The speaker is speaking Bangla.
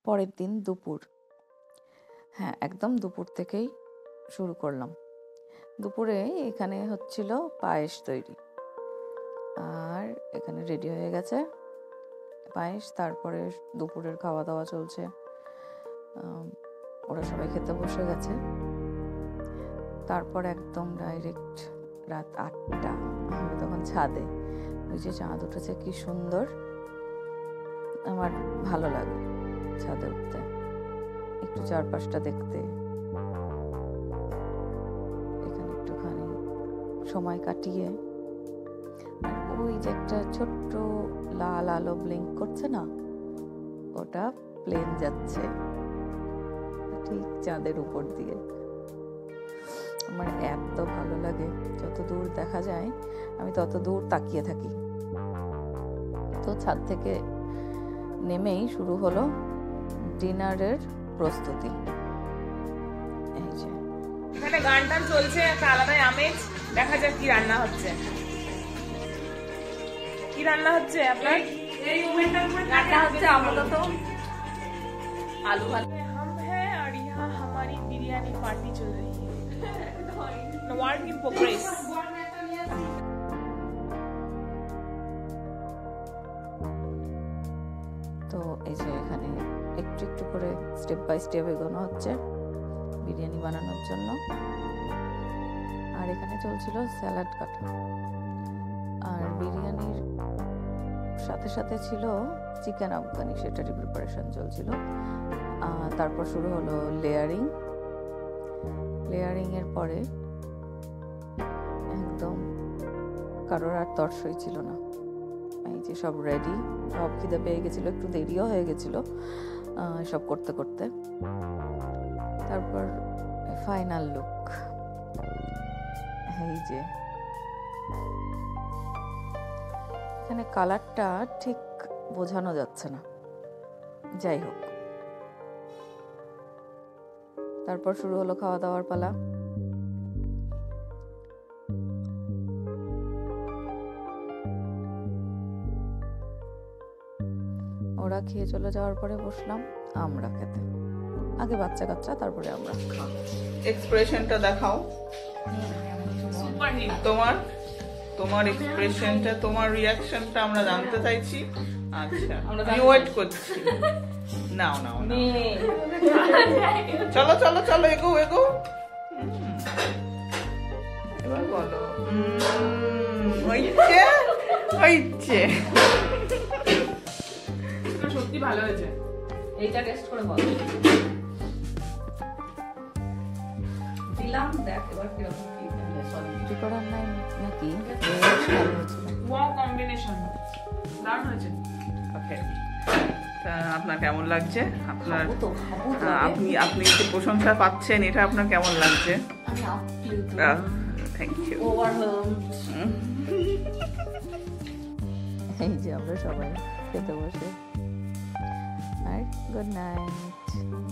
পরের দিন দুপুর, হ্যাঁ একদম দুপুর থেকেই শুরু করলাম। দুপুরে এখানে হচ্ছিল পায়েস তৈরি, আর এখানে রেডি হয়ে গেছে পায়েস। তারপরে দুপুরের খাওয়া দাওয়া চলছে, ওরা সবাই খেতে বসে গেছে। তারপর একদম ডাইরেক্ট রাত 8টা, আমি তখন ছাদে, ওই যে চাঁদ উঠেছে কি সুন্দর, আমার ভালো লাগে ছাদে উঠতে, একটু চারপাশটা দেখতে, এখানে একটুখানি সময় কাটিয়ে। আর ওই যে একটা ছোট্ট লাল আলো ব্লিঙ্ক করছে না, ওটা প্লেন যাচ্ছে ঠিক চাঁদের উপর দিয়ে। আমার এত ভালো লাগে, যত দূর দেখা যায় আমি তত দূর তাকিয়ে থাকি। তো ছাদ থেকে নেমেই শুরু হলো ডিনারের প্রস্তুতি। এই যে এখানে গান টান চলছে, একটা আলাদাই আমেজ। দেখা যাক কি রান্না হচ্ছে। কি রান্না হচ্ছে আপনার? এই মোমেন্টটার উপরে রান্না হচ্ছে আপাতত आलू भात। हम हैं और यहाँ हमारी बिरयानी पार्टी चल रही है, वर्क इन प्रोग्रेस। তো এই যে এখানে একটু একটু করে স্টেপ বাই স্টেপ এগোনো হচ্ছে বিরিয়ানি বানানোর জন্য। আর এখানে চলছিল স্যালাড কাটা, আর বিরিয়ানির সাথে সাথে ছিল চিকেন আফগানি, সেটারই প্রিপারেশন চলছিল। তারপর শুরু হলো লেয়ারিং। লেয়ারিংয়ের পরে একদম কারোর আর তর্সই ছিল না, এই যে সব রেডি, সব খিদে পেয়ে গেছিলো, একটু দেরিও হয়ে গেছিলো সব করতে করতে। তারপর ফাইনাল লুক, এই যে এখানে কালারটা ঠিক বোঝানো যাচ্ছে না, যাই হোক। তারপর শুরু হলো খাওয়া দাওয়ার পালা। ওরা খেয়ে চলে যাওয়ার পরে বসলাম আমরা খেতে, আগে বাচ্চা কাচ্চা, তারপরে আমরা। এক্সপ্রেশনটা দেখাও, सुपर हिट। তোমার এক্সপ্রেশনটা, তোমার রিয়াকশনটা আমরা জানতে চাইছি। আচ্ছা আমি ওয়েট করছি। নাও নাও নাও, চলো চলো চলো, এগো এগো। এবার বলো, হইছে হইছে। সত্যি ভালো হয়েছে। এইটা টেস্ট করে বল। দিলাম, দেখ এবার কিরকম কি কিছু করার নাই নাকি, ওয়াও কম্বিনেশন, দারুণ হয়েছে। ওকে, আপনার কেমন লাগছে? আপনার খাবো তো, খাবো তো। আপনি যে প্রশংসা পাচ্ছেন, এটা আপনার কেমন লাগছে? আমি আপ্লুত, থ্যাংক ইউ। ওভারওয়েলমড। এই যে আমরা সবাই খেতে বসে, আর গুড নাইট।